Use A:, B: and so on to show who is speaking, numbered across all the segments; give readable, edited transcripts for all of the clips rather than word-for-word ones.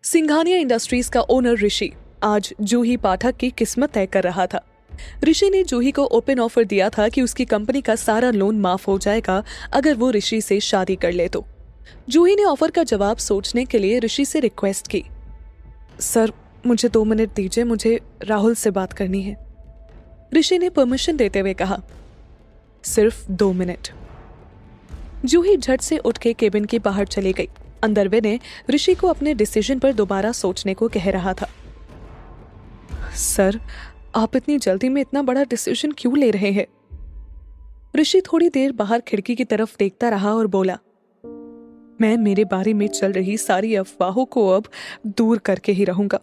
A: Singhania industries का owner ऋषि आज जूही पाठक की किस्मत तय कर रहा था। ऋषि ने जूही को ओपन ऑफर दिया था कि उसकी कंपनी का सारा लोन माफ हो जाएगा अगर वो ऋषि से शादी कर ले तो। जूही ने ऑफर का जवाब सोचने के लिए ऋषि से रिक्वेस्ट की। सर, मुझे 2 मिनट दीजिए, मुझे राहुल से बात करनी है। ऋषि ने परमिशन देते हुए कहा, सिर्फ 2 मिनट। जूही झट से उठ के केबिन के बाहर चली गई। अंदर विनय ऋषि को अपने डिसीजन पर दोबारा सोचने को कह रहा था। सर, आप इतनी जल्दी में इतना बड़ा डिसीजन क्यों ले रहे हैं? ऋषि थोड़ी देर बाहर खिड़की की तरफ देखता रहा और बोला, मैं मेरे बारे में चल रही सारी अफवाहों को अब दूर करके ही रहूंगा।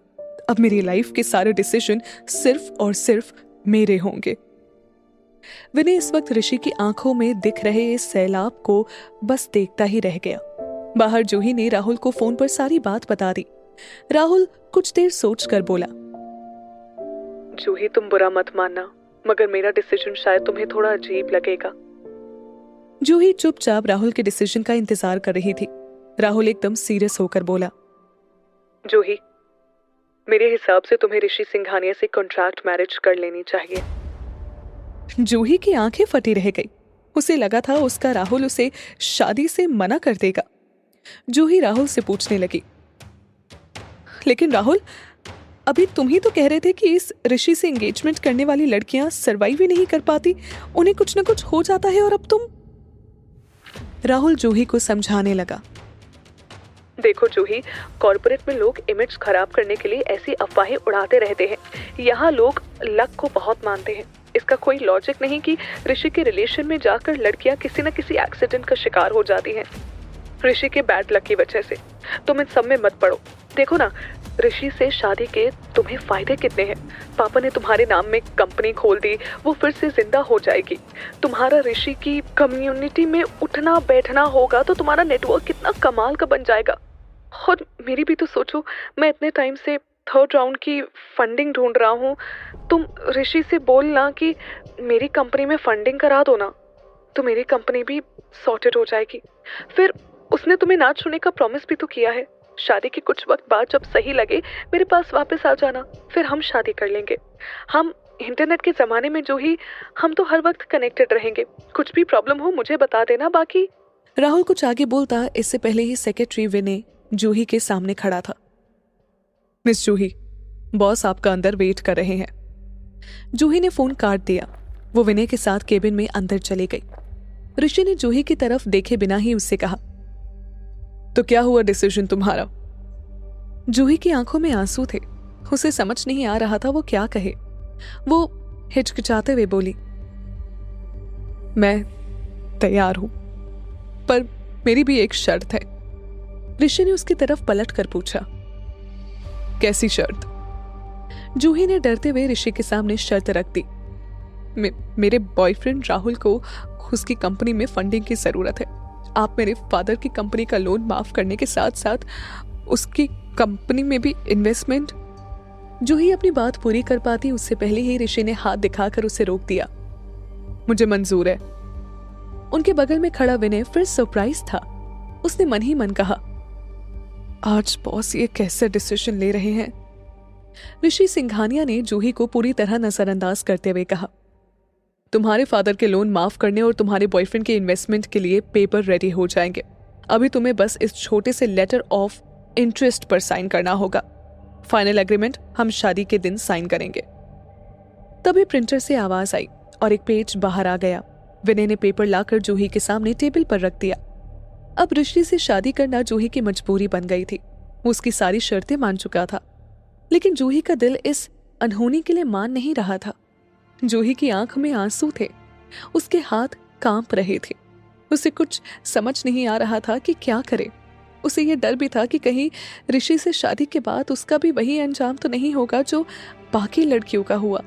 A: अब मेरी लाइफ के सारे डिसीजन सिर्फ और सिर्फ मेरे होंगे। विनय इस वक्त ऋषि की आंखों में दिख रहे इस सैलाब को बस देखता ही रह गया। बाहर जूही ने राहुल को फोन पर सारी बात बता दी। राहुल कुछ देर सोचकर बोला, जूही, तुम बुरा मत मानना, मगर मेरा डिसीजन शायद तुम्हें थोड़ा अजीब लगेगा। जूही चुपचाप राहुल के डिसीजन का इंतजार कर रही थी। राहुल एकदम सीरियस होकर बोला, जूही, मेरे हिसाब से तुम्हें ऋषि सिंघानिया से कॉन्ट्रैक्ट मैरिज कर लेनी चाहिए। जूही की आंखें फटी रह गई। उसे लगा था उसका राहुल उसे शादी से मना कर देगा। जूही राहुल से पूछने लगी, लेकिन राहुल, अभी तुम ही तो कह रहे थे कि इस ऋषि से एंगेजमेंट करने वाली लड़कियां सरवाइव ही नहीं कर पाती, उन्हें कुछ ना कुछ हो जाता है, और अब तुम। राहुल जूही को समझाने लगा, देखो जूही, कॉर्पोरेट में लोग इमेज खराब करने के लिए ऐसी अफवाहें उड़ाते रहते हैं। यहाँ लोग लक को बहुत मानते हैं। इसका कोई लॉजिक नहीं कि ऋषि के रिलेशन में जाकर लड़कियां किसी न किसी एक्सीडेंट का शिकार हो जाती हैं ऋषि के बैड लक की वजह से। तुम इन सब में मत पड़ो। देखो ना, ऋषि से शादी के तुम्हें फायदे कितने हैं। पापा ने तुम्हारे नाम में कंपनी खोल दी, वो फिर से जिंदा हो जाएगी। तुम्हारा ऋषि की कम्युनिटी में उठना बैठना होगा तो तुम्हारा नेटवर्क कितना कमाल का बन जाएगा। और मेरी भी तो सोचो, मैं इतने टाइम से 3rd राउंड की फंडिंग ढूंढ रहा हूँ। तुम ऋषि से बोलना कि मेरी कंपनी में फंडिंग करा दो ना, तो मेरी कंपनी भी सॉर्टेड हो जाएगी। फिर उसने तुम्हें ना छूने का प्रॉमिस भी तो किया है। शादी के कुछ वक्त बाद जब सही लगे मेरे पास वापस आ जाना, फिर हम शादी कर लेंगे। हम इंटरनेट के ज़माने में जो ही, हम तो हर वक्त कनेक्टेड रहेंगे। कुछ भी प्रॉब्लम हो मुझे बता देना। बाकी। राहुल कुछ आगे बोलता, इससे पहले ही सेक्रेटरी विनय जूही के सामने खड़ा था। मिस जूही, बॉस आपका अंदर वेट कर रहे हैं। जूही ने फोन काट दिया। वो विनय के साथ केबिन में अंदर चली गई। ऋषि ने जूही की तरफ देखे बिना ही उससे कहा, तो क्या हुआ डिसीजन तुम्हारा? जूही की आंखों में आंसू थे। उसे समझ नहीं आ रहा था वो क्या कहे। वो हिचकिचाते हुए बोली, मैं तैयार हूं, पर मेरी भी एक शर्त है। ऋषि ने उसकी तरफ पलट कर पूछा, कैसी शर्त? जूही ने डरते हुए ऋषि के सामने शर्त रख दी। मेरे बॉयफ्रेंड राहुल को उसकी कंपनी में फंडिंग की जरूरत है। आप मेरे फादर की कंपनी का लोन माफ करने के साथ साथ उसकी कंपनी में भी इन्वेस्टमेंट। जूही अपनी बात पूरी कर पाती उससे पहले ही ऋषि ने हाथ दिखाकर उसे रोक दिया। मुझे मंजूर है। उनके बगल में खड़ा विनय फिर सरप्राइज था। उसने मन ही मन कहा, आज बॉस ये कैसे डिसीजन ले रहे हैं। ऋषि सिंघानिया ने जूही को पूरी तरह नजरअंदाज करते हुए कहा, तुम्हारे फादर के लोन माफ करने और तुम्हारे बॉयफ्रेंड के इन्वेस्टमेंट के लिए पेपर रेडी हो जाएंगे। अभी तुम्हें बस इस छोटे से लेटर ऑफ इंटरेस्ट पर साइन करना होगा। फाइनल एग्रीमेंट हम शादी के दिन साइन करेंगे। तभी प्रिंटर से आवाज आई और एक पेज बाहर आ गया। विनय ने पेपर लाकर जूही के सामने टेबल पर रख दिया। अब ऋषि से शादी करना जूही की मजबूरी बन गई थी। वो उसकी सारी शर्तें मान चुका था, लेकिन जूही का दिल इस अनहोनी के लिए मान नहीं रहा था। जूही की आंख में आंसू थे। उसके हाथ कांप रहे थे। उसे कुछ समझ नहीं आ रहा था कि क्या करे। उसे ये डर भी था कि कहीं ऋषि से शादी के बाद उसका भी वही अंजाम तो नहीं होगा जो बाकी लड़कियों का हुआ।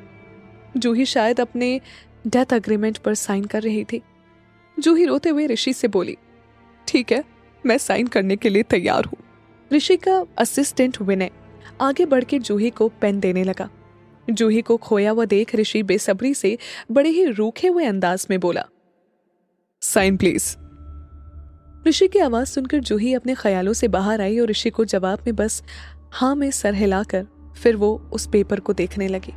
A: जूही शायद अपने डेथ एग्रीमेंट पर साइन कर रही थी। जूही रोते हुए ऋषि से बोली, ठीक है, मैं साइन करने के लिए तैयार हूँ। ऋषि का असिस्टेंट विनय आगे बढ़ के जूही को पेन देने लगा। जूही को खोया हुआ देख ऋषि बेसब्री से बड़े ही रूखे हुए अंदाज में बोला, साइन प्लीज। ऋषि की आवाज सुनकर जूही अपने ख्यालों से बाहर आई और ऋषि को जवाब में बस हाँ में सर हिलाकर फिर वो उस पेपर को देखने लगी।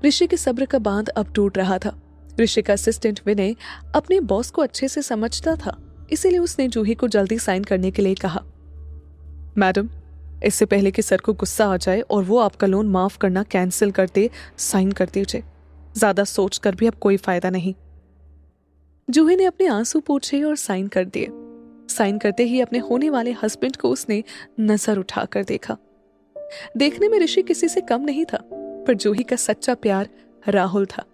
A: ऋषि के सब्र का बांध अब टूट रहा था। ऋषि का असिस्टेंट विनय अपने बॉस को अच्छे से समझता था, इसीलिए उसने जूही को जल्दी साइन करने के लिए कहा। मैडम, इससे पहले कि सर को गुस्सा आ जाए और वो आपका लोन माफ करना कैंसिल करते, साइन कर दीजिए। ज्यादा सोच कर भी अब कोई फायदा नहीं। जूही ने अपने आंसू पोंछे और साइन कर दिए। साइन करते ही अपने होने वाले हस्बैंड को उसने नजर उठाकर देखा। देखने में ऋषि किसी से कम नहीं था, पर जूही का सच्चा प्यार राहुल था।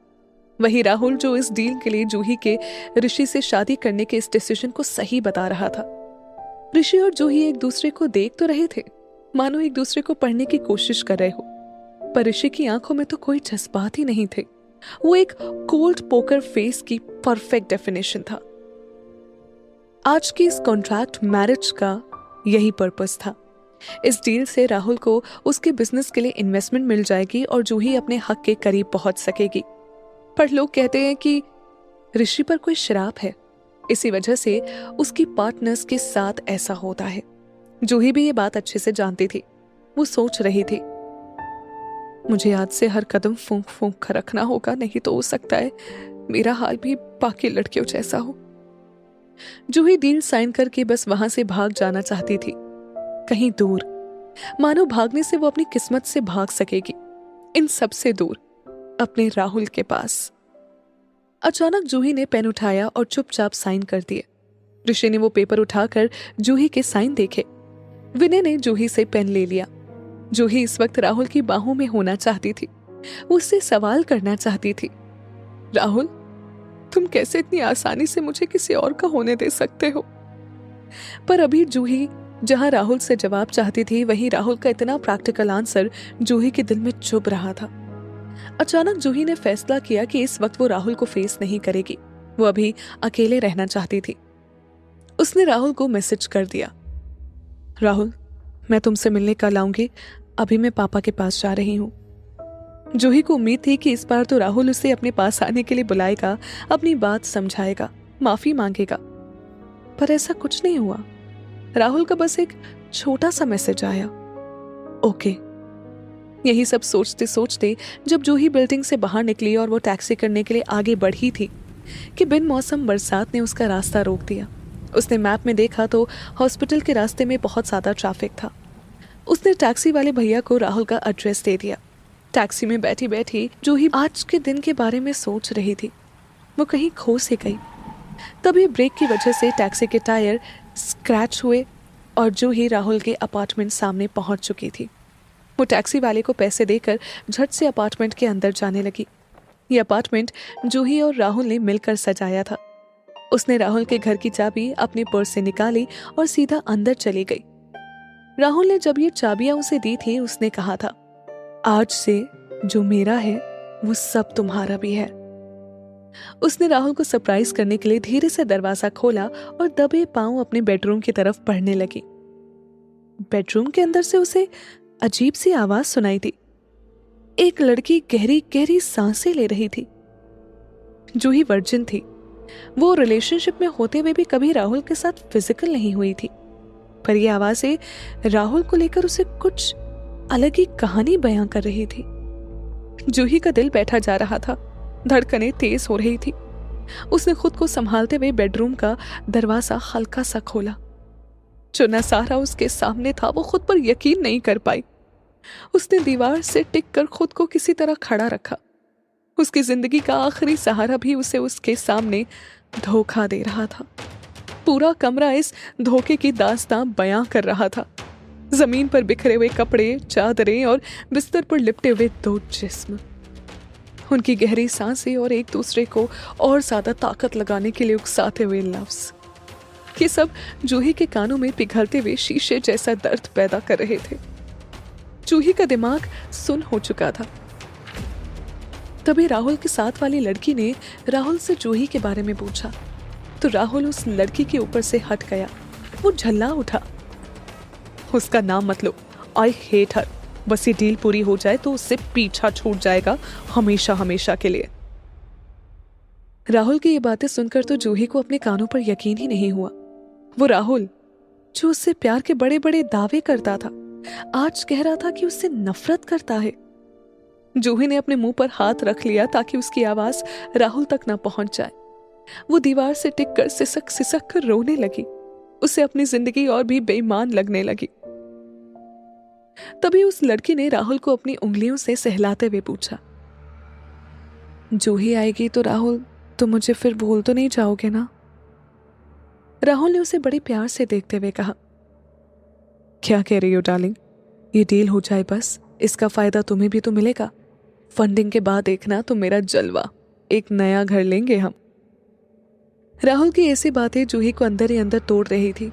A: वही राहुल जो इस डील के लिए जूही के ऋषि से शादी करने के इस डिसीजन को सही बता रहा था। ऋषि और जूही एक दूसरे को देख तो रहे थे, मानो एक दूसरे को पढ़ने की कोशिश कर रहे हो, पर ऋषि की आंखों में तो कोई जज्बात ही नहीं थे। वो एक कोल्ड पोकर फेस की परफेक्ट डेफिनेशन था। आज की इस कॉन्ट्रैक्ट मैरिज का यही पर्पस था। इस डील से राहुल को उसके बिजनेस के लिए इन्वेस्टमेंट मिल जाएगी और जूही अपने हक के करीब पहुंच सकेगी। पर लोग कहते हैं कि ऋषि पर कोई श्राप है, इसी वजह से उसकी पार्टनर्स के साथ ऐसा होता है। जूही भी ये बात अच्छे से जानती थी। वो सोच रही थी, मुझे आज से हर कदम फूंक फूंक कर रखना होगा, नहीं तो हो सकता है मेरा हाल भी बाकी लड़कियों जैसा हो। जूही डील साइन करके बस वहां से भाग जाना चाहती थी, कहीं दूर, मानो भागने से वो अपनी किस्मत से भाग सकेगी, इन सब से दूर, अपने राहुल के पास। अचानक जूही ने पेन उठाया और चुपचाप साइन कर दिए। ऋषि ने वो पेपर उठाकर जूही के साइन देखे। विनय ने जूही से पेन ले लिया। जूही इस वक्त राहुल की बाहों में होना चाहती थी। वो उससे सवाल करना चाहती थी, राहुल, तुम कैसे इतनी आसानी से मुझे किसी और का होने दे सकते हो? पर अभी जूही जहां राहुल से जवाब चाहती थी, वहीं राहुल का इतना प्रैक्टिकल आंसर जूही के दिल में चुभ रहा था। अचानक जूही ने फैसला किया कि इस वक्त वो राहुल को फेस नहीं करेगी। वो अभी अकेले रहना चाहती थी। उसने राहुल को मैसेज कर दिया, राहुल, मैं तुमसे मिलने कल आऊंगी, अभी मैं पापा के पास जा रही हूँ। जूही को उम्मीद थी कि इस बार तो राहुल उसे अपने पास आने के लिए बुलाएगा, अपनी बात समझाएगा, माफी मांगेगा, पर ऐसा कुछ नहीं हुआ। राहुल का बस एक छोटा सा मैसेज आया, ओके। यही सब सोचते सोचते जब जूही बिल्डिंग से बाहर निकली और वो टैक्सी करने के लिए आगे बढ़ी थी कि बिन मौसम बरसात ने उसका रास्ता रोक दिया। उसने मैप में देखा तो हॉस्पिटल के रास्ते में बहुत ज्यादा ट्रैफिक था। उसने टैक्सी वाले भैया को राहुल का एड्रेस दे दिया। टैक्सी में बैठी बैठी जूही आज के दिन के बारे में सोच रही थी। वो कहीं खो से गई। तभी ब्रेक की वजह से टैक्सी के टायर स्क्रैच हुए और जूही राहुल के अपार्टमेंट सामने पहुंच चुकी थी। वो टैक्सी वाले को पैसे देकर झट से अपार्टमेंट के अंदर जाने लगी। ये अपार्टमेंट जूही और राहुल ने मिलकर सजाया था। उसने राहुल के घर की चाबी अपने पर्स से निकाली और सीधा अंदर चली गई। राहुल ने जब ये चाबियां उसे दी थी, उसने कहा था, आज से जो मेरा है वो सब तुम्हारा भी है। उसने राहुल को सरप्राइज करने के लिए धीरे से दरवाजा खोला और दबे पांव अपने बेडरूम की तरफ बढ़ने लगी। बेडरूम के अंदर से उसे अजीब सी आवाज सुनाई दी। एक लड़की गहरी गहरी सांसें ले रही थी। जूही वर्जिन थी। वो रिलेशनशिप में होते हुए भी कभी राहुल के साथ फिजिकल नहीं हुई थी, पर यह आवाजें राहुल को लेकर उसे कुछ अलग ही कहानी बयां कर रही थी। जूही का दिल बैठा जा रहा था, धड़कनें तेज हो रही थी। उसने खुद को संभालते हुए बेडरूम का दरवाजा हल्का सा खोला। जो नजारा उसके सामने था वो खुद पर यकीन नहीं कर पाई। उसने दीवार से टिककर खुद को किसी तरह खड़ा रखा। उसकी जिंदगी का आखिरी सहारा भी उसे उसके सामने धोखा दे रहा था। पूरा कमरा इस धोखे की दास्तां बयां कर रहा था। जमीन पर बिखरे हुए कपड़े, चादरें और बिस्तर पर लिपटे हुए दो जिस्म, उनकी गहरी सांसें और एक दूसरे को और ज्यादा ताकत लगाने के लिए उकसाते हुए लफ्ज, ये सब जूही के कानों में पिघलते हुए शीशे जैसा दर्द पैदा कर रहे थे। जूही का दिमाग सुन्न हो चुका था। तभी राहुल के साथ वाली लड़की ने राहुल से जूही के बारे में पूछा, तो राहुल उस लड़की के ऊपर से हट गया। वो झल्ला उठा, उसका नाम मत लो, आई हेट हर। बस ये डील पूरी हो जाए तो उससे पीछा छूट जाएगा हमेशा हमेशा के लिए। राहुल की ये बातें सुनकर तो जूही को अपने कानों पर यकीन ही नहीं हुआ। वो राहुल जो उससे प्यार के बड़े बड़े दावे करता था, आज कह रहा था कि उससे नफरत करता है। जूही ने अपने मुंह पर हाथ रख लिया ताकि उसकी आवाज राहुल तक ना पहुंच जाए। वो दीवार से टिक कर सिसक सिसक कर रोने लगी। उसे अपनी जिंदगी और भी बेईमान लगने लगी। तभी उस लड़की ने राहुल को अपनी उंगलियों से सहलाते हुए पूछा, जूही आएगी तो राहुल, तुम मुझे फिर भूल तो नहीं जाओगे ना? राहुल ने उसे बड़े प्यार से देखते हुए कहा, क्या कह रही हो डार्लिंग? ये डील हो जाए बस, इसका फायदा तुम्हें भी तो मिलेगा। फंडिंग के बाद देखना तो मेरा जलवा, एक नया घर लेंगे हम। राहुल की ऐसी बातें जूही को अंदर ही अंदर तोड़ रही थी।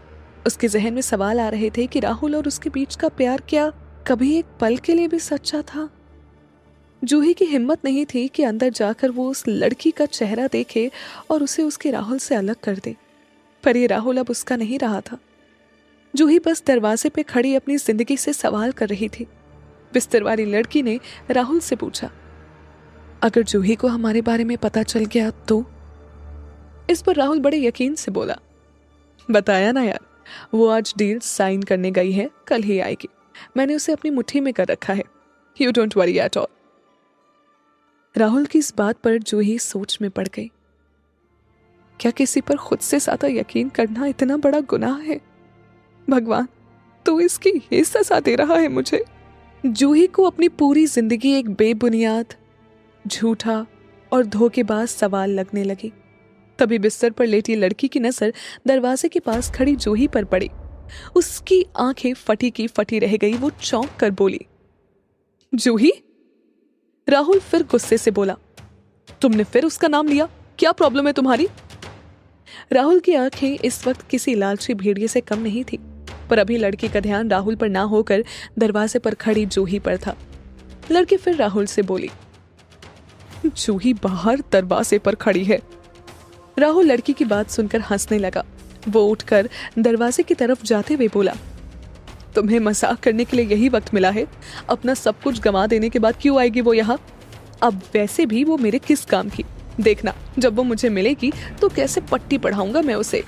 A: उसके जहन में सवाल आ रहे थे कि राहुल और उसके बीच का प्यार क्या कभी एक पल के लिए भी सच्चा था? जूही की हिम्मत नहीं थी कि अंदर जाकर वो उस लड़की का चेहरा देखे और उसे उसके राहुल से अलग कर दे। पर ये राहुल अब उसका नहीं रहा था। जूही बस दरवाजे पे खड़ी अपनी जिंदगी से सवाल कर रही थी। बिस्तर वाली लड़की ने राहुल से पूछा, अगर जूही को हमारे बारे में पता चल गया तो? इस पर राहुल बड़े यकीन से बोला, बताया ना यार, वो आज डील साइन करने गई है, कल ही आएगी। मैंने उसे अपनी मुट्ठी में कर रखा है। You don't worry at all. Rahul की इस बात पर जूही सोच में पड़ गई। क्या किसी पर खुद से ज्यादा यकीन करना इतना बड़ा गुनाह है? भगवान, तू इसकी ये सजा दे रहा है मुझे। जूही को अपनी पूरी जिंदगी एक बेबुनियाद, झूठा और धोखेबाज सवाल लगने लगी। तभी बिस्तर पर लेटी लड़की की नजर दरवाजे के पास खड़ी जूही पर पड़ी। उसकी आंखें फटी की फटी रह गई। वो चौंक कर बोली, जूही? राहुल फिर गुस्से से बोला, तुमने फिर उसका नाम लिया? क्या प्रॉब्लम है तुम्हारी? राहुल की आंखें इस वक्त किसी लालची भेड़िए से कम नहीं थी, पर अभी लड़की का ध्यान राहुल पर ना होकर दरवाजे पर खड़ी जूही पर था। लड़की फिर राहुल से बोली, जूही बाहर दरवाजे पर खड़ी है। राहुल लड़की की बात सुनकर हंसने लगा। वो उठकर दरवाजे की तरफ जाते हुए बोला, तुम्हें मजाक करने के लिए यही वक्त मिला है? अपना सब कुछ गंवा देने के बाद क्यों आएगी वो यहाँ? अब वैसे भी वो मेरे किस काम की? देखना, जब वो मुझे मिलेगी तो कैसे पट्टी पढ़ाऊंगा मैं उसे।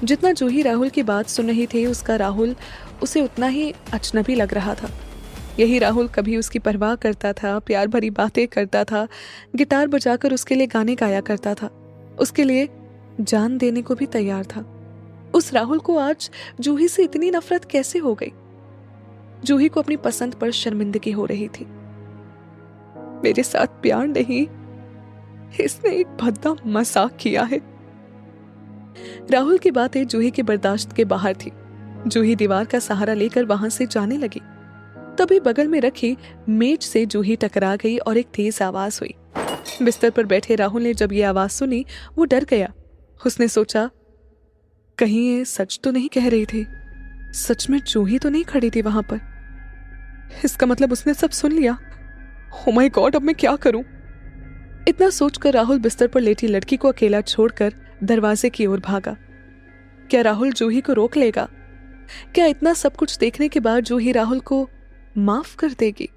A: जितना जूही राहुल की बात सुन रही थी, उसका राहुल उसे उतना ही अजनबी लग रहा था। यही राहुल कभी उसकी परवाह करता था, प्यार भरी बातें करता था, गिटार बजाकर उसके लिए गाने गाया करता था, उसके लिए जान देने को भी तैयार था। उस राहुल को आज जूही से इतनी नफरत कैसे हो गई? जूही को अपनी पसंद पर शर्मिंदगी हो रही थी। मेरे साथ प्यार नहीं, इसने एक भद्दा मजाक किया है। राहुल की बातें जूही के बर्दाश्त के बाहर थी। जूही दीवार का सहारा लेकर वहां से जाने लगी। तभी बगल में रखी मेज से जूही टकरा गई और एक तेज आवाज हुई। बिस्तर पर बैठे राहुल ने जब ये आवाज सुनी, वो डर गया। उसने सोचा, कहीं ये सच तो नहीं कह रही थी? सच में जूही तो नहीं खड़ी थी वहां पर? इसका मतलब उसने सब सुन लिया। ओह माय गॉड, अब मैं क्या करूं? इतना सोचकर राहुल बिस्तर पर लेटी लड़की को अकेला छोड़कर दरवाजे की ओर भागा। क्या राहुल जूही को रोक लेगा? क्या इतना सब कुछ देखने के बाद जूही राहुल को माफ कर देगी?